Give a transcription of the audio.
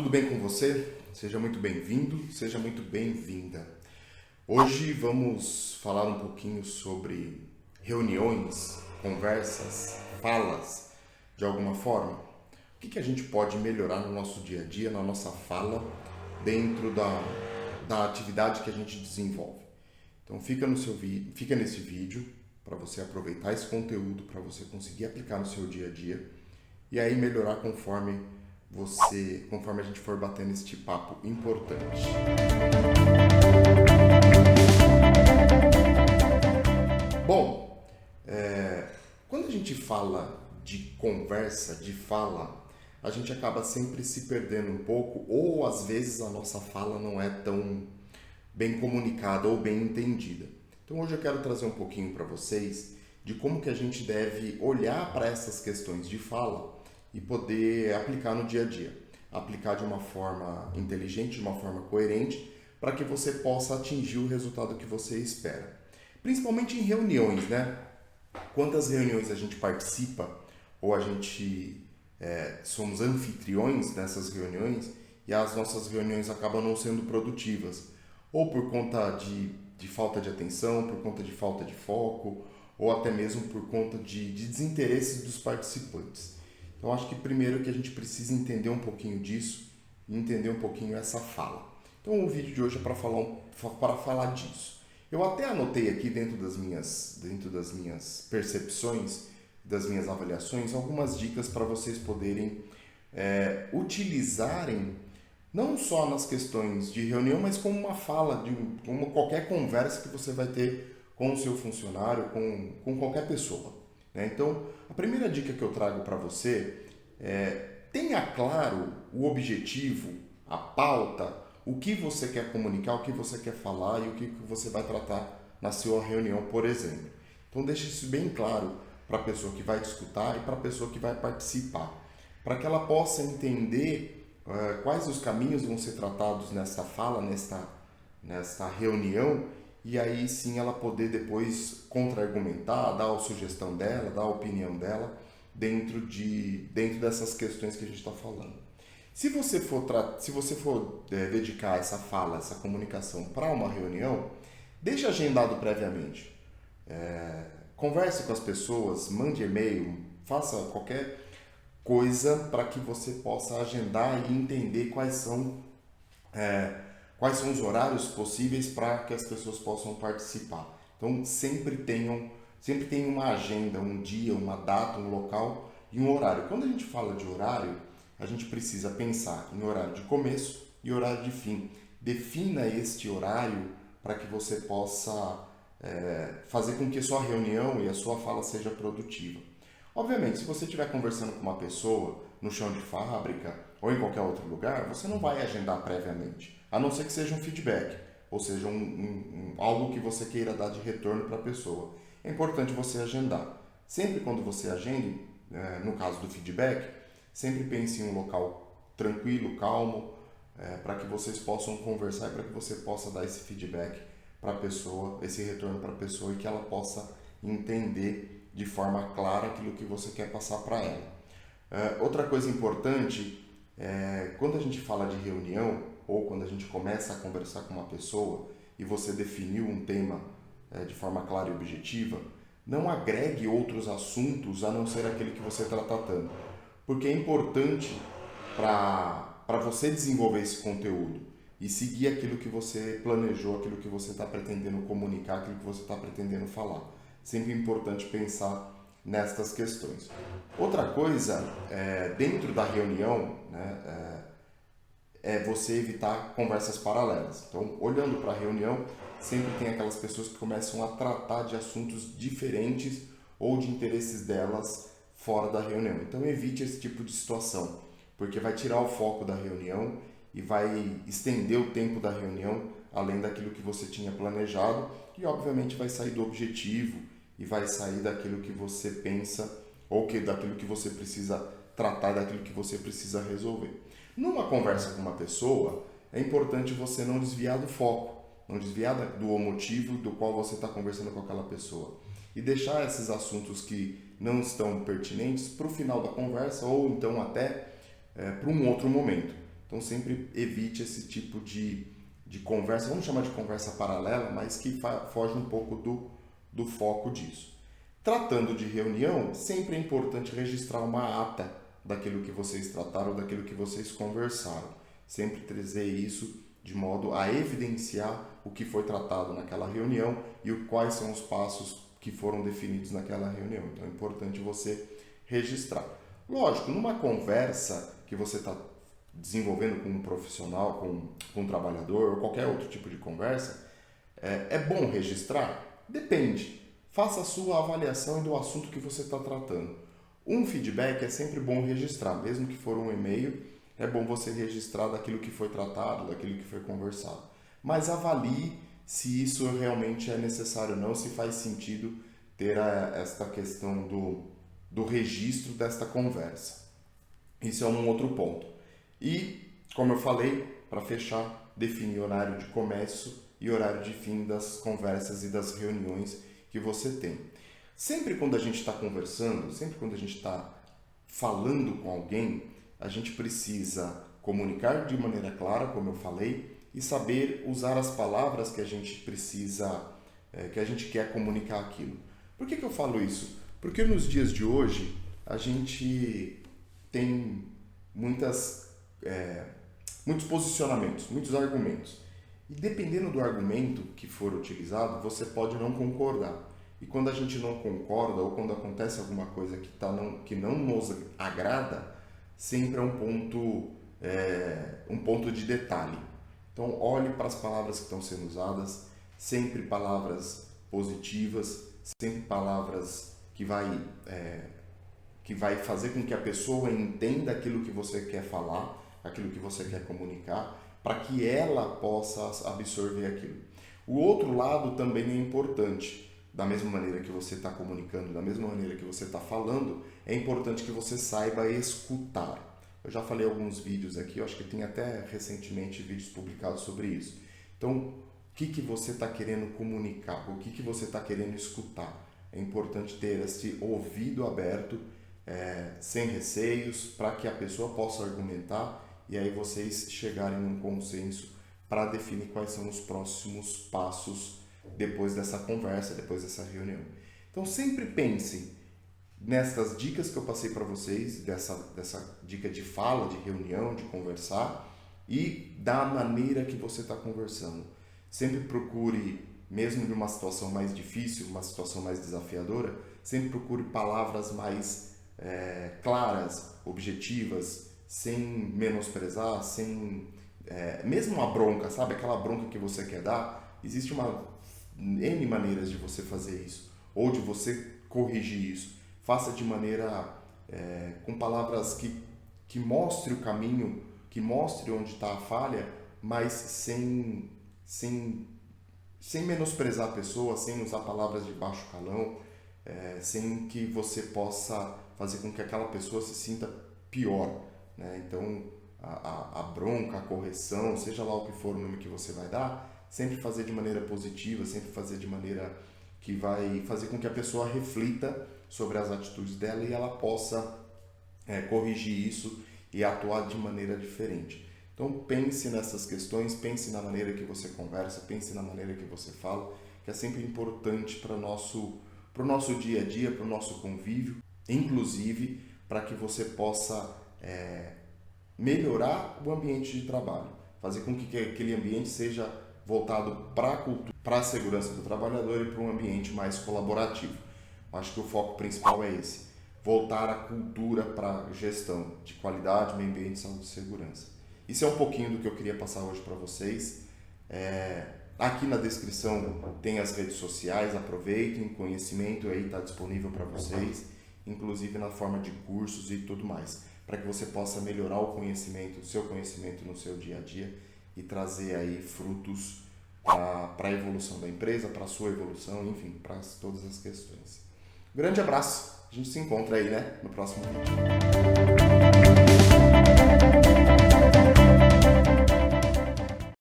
tudo bem com você? Seja muito bem-vindo, seja muito bem-vinda. Hoje vamos falar um pouquinho sobre reuniões, conversas, falas, de alguma forma. O que a gente pode melhorar no nosso dia a dia, na nossa fala, dentro da atividade que a gente desenvolve. Então fica nesse vídeo para você aproveitar esse conteúdo, para você conseguir aplicar no seu dia a dia e aí melhorar conforme a gente for batendo este papo importante. Bom, quando a gente fala de conversa, de fala, a gente acaba sempre se perdendo um pouco, ou às vezes a nossa fala não é tão bem comunicada ou bem entendida. Então hoje eu quero trazer um pouquinho para vocês de como que a gente deve olhar para essas questões de fala e poder aplicar no dia a dia. Aplicar de uma forma inteligente, de uma forma coerente, para que você possa atingir o resultado que você espera. Principalmente em reuniões, né? Quantas reuniões a gente participa ou a gente somos anfitriões dessas reuniões e as nossas reuniões acabam não sendo produtivas. Ou por conta de falta de atenção, por conta de falta de foco, ou até mesmo por conta de desinteresse dos participantes. Então, acho que primeiro que a gente precisa entender um pouquinho disso e entender um pouquinho essa fala. Então, o vídeo de hoje é para falar disso. Eu até anotei aqui dentro das minhas percepções, das minhas avaliações, algumas dicas para vocês poderem utilizarem não só nas questões de reunião, mas como uma fala, como qualquer conversa que você vai ter com o seu funcionário, com qualquer pessoa. Então, a primeira dica que eu trago para você tenha claro o objetivo, a pauta, o que você quer comunicar, o que você quer falar e o que você vai tratar na sua reunião, por exemplo. Então, deixe isso bem claro para a pessoa que vai te escutar e para a pessoa que vai participar, para que ela possa entender quais os caminhos vão ser tratados nesta fala, nesta reunião, e aí sim ela poder depois contra-argumentar, dar a sugestão dela, dar a opinião dela dentro dessas questões que a gente está falando. Se você for dedicar essa fala, essa comunicação para uma reunião, deixe agendado previamente. Converse com as pessoas, mande e-mail, faça qualquer coisa para que você possa agendar e entender quais são os horários possíveis para que as pessoas possam participar. Então, sempre tenham uma agenda, um dia, uma data, um local e um horário. Quando a gente fala de horário, a gente precisa pensar em horário de começo e horário de fim. Defina este horário para que você possa fazer com que a sua reunião e a sua fala seja produtiva. Obviamente, se você estiver conversando com uma pessoa no chão de fábrica ou em qualquer outro lugar, você não vai agendar previamente, a não ser que seja um feedback, ou seja, algo que você queira dar de retorno para a pessoa. É importante você agendar. Sempre quando você agende, no caso do feedback, sempre pense em um local tranquilo, calmo, para que vocês possam conversar e para que você possa dar esse feedback para a pessoa, esse retorno para a pessoa e que ela possa entender de forma clara aquilo que você quer passar para ela. Outra coisa importante quando a gente fala de reunião ou quando a gente começa a conversar com uma pessoa e você definiu um tema de forma clara e objetiva, não agregue outros assuntos a não ser aquele que você está tratando, porque é importante para você desenvolver esse conteúdo e seguir aquilo que você planejou, aquilo que você está pretendendo comunicar, aquilo que você está pretendendo falar. Sempre é importante pensar nestas questões. Outra coisa, dentro da reunião, é você evitar conversas paralelas. Então, olhando para a reunião, sempre tem aquelas pessoas que começam a tratar de assuntos diferentes ou de interesses delas fora da reunião. Então, evite esse tipo de situação, porque vai tirar o foco da reunião e vai estender o tempo da reunião além daquilo que você tinha planejado e, obviamente, vai sair do objetivo e vai sair daquilo que você pensa ou daquilo que você precisa tratar, daquilo que você precisa resolver. Numa conversa com uma pessoa, é importante você não desviar do foco, não desviar do motivo do qual você está conversando com aquela pessoa e deixar esses assuntos que não estão pertinentes para o final da conversa ou então até para um outro momento. Então sempre evite esse tipo de conversa, vamos chamar de conversa paralela, mas que foge um pouco do foco disso. Tratando de reunião, sempre é importante registrar uma ata daquilo que vocês trataram, daquilo que vocês conversaram. Sempre trazer isso de modo a evidenciar o que foi tratado naquela reunião e quais são os passos que foram definidos naquela reunião. Então é importante você registrar. Lógico, numa conversa que você está desenvolvendo com um profissional, com um trabalhador ou qualquer outro tipo de conversa, é bom registrar? Depende. Faça a sua avaliação do assunto que você está tratando. Um feedback é sempre bom registrar, mesmo que for um e-mail, é bom você registrar daquilo que foi tratado, daquilo que foi conversado. Mas avalie se isso realmente é necessário ou não, se faz sentido ter esta questão do registro desta conversa. Isso é um outro ponto. E, como eu falei, para fechar, definir horário de começo e horário de fim das conversas e das reuniões que você tem. Sempre quando a gente está conversando, sempre quando a gente está falando com alguém, a gente precisa comunicar de maneira clara, como eu falei, e saber usar as palavras que a gente precisa, que a gente quer comunicar aquilo. Por que eu falo isso? Porque nos dias de hoje a gente tem muitos posicionamentos, muitos argumentos. E dependendo do argumento que for utilizado, você pode não concordar. E quando a gente não concorda ou quando acontece alguma coisa que não nos agrada, sempre é um ponto de detalhe. Então, olhe para as palavras que estão sendo usadas, sempre palavras positivas, sempre palavras que vai fazer com que a pessoa entenda aquilo que você quer falar, aquilo que você quer comunicar, para que ela possa absorver aquilo. O outro lado também é importante. Da mesma maneira que você está comunicando, da mesma maneira que você está falando, é importante que você saiba escutar. Eu já falei alguns vídeos aqui, eu acho que tem até recentemente vídeos publicados sobre isso. Então, o que você está querendo comunicar? O que você está querendo escutar? É importante ter esse ouvido aberto, sem receios, para que a pessoa possa argumentar e aí vocês chegarem num consenso para definir quais são os próximos passos depois dessa conversa, depois dessa reunião. Então sempre pensem nestas dicas que eu passei para vocês, dessa dica de fala, de reunião, de conversar e da maneira que você está conversando. Sempre procure, mesmo de uma situação mais difícil, uma situação mais desafiadora, sempre procure palavras mais claras, objetivas, sem menosprezar, mesmo uma bronca, sabe? Aquela bronca que você quer dar, existe N maneiras de você fazer isso, ou de você corrigir isso. Faça de maneira, com palavras que mostre o caminho, que mostre onde está a falha, mas sem menosprezar a pessoa, sem usar palavras de baixo calão, sem que você possa fazer com que aquela pessoa se sinta pior, né? Então, a bronca, a correção, seja lá o que for o nome que você vai dar, sempre fazer de maneira positiva, sempre fazer de maneira que vai fazer com que a pessoa reflita sobre as atitudes dela e ela possa corrigir isso e atuar de maneira diferente. Então pense nessas questões, pense na maneira que você conversa, pense na maneira que você fala, que é sempre importante para o nosso dia a dia, para o nosso convívio, inclusive para que você possa melhorar o ambiente de trabalho, fazer com que aquele ambiente seja voltado para a cultura, para a segurança do trabalhador e para um ambiente mais colaborativo. Acho que o foco principal é esse, voltar a cultura para a gestão de qualidade, meio ambiente, saúde e segurança. Isso é um pouquinho do que eu queria passar hoje para vocês. Aqui na descrição tem as redes sociais, aproveitem, conhecimento aí está disponível para vocês, inclusive na forma de cursos e tudo mais, para que você possa melhorar o seu conhecimento no seu dia a dia e trazer aí frutos para a evolução da empresa, para a sua evolução, enfim, para todas as questões. Grande abraço, a gente se encontra aí, né, no próximo vídeo.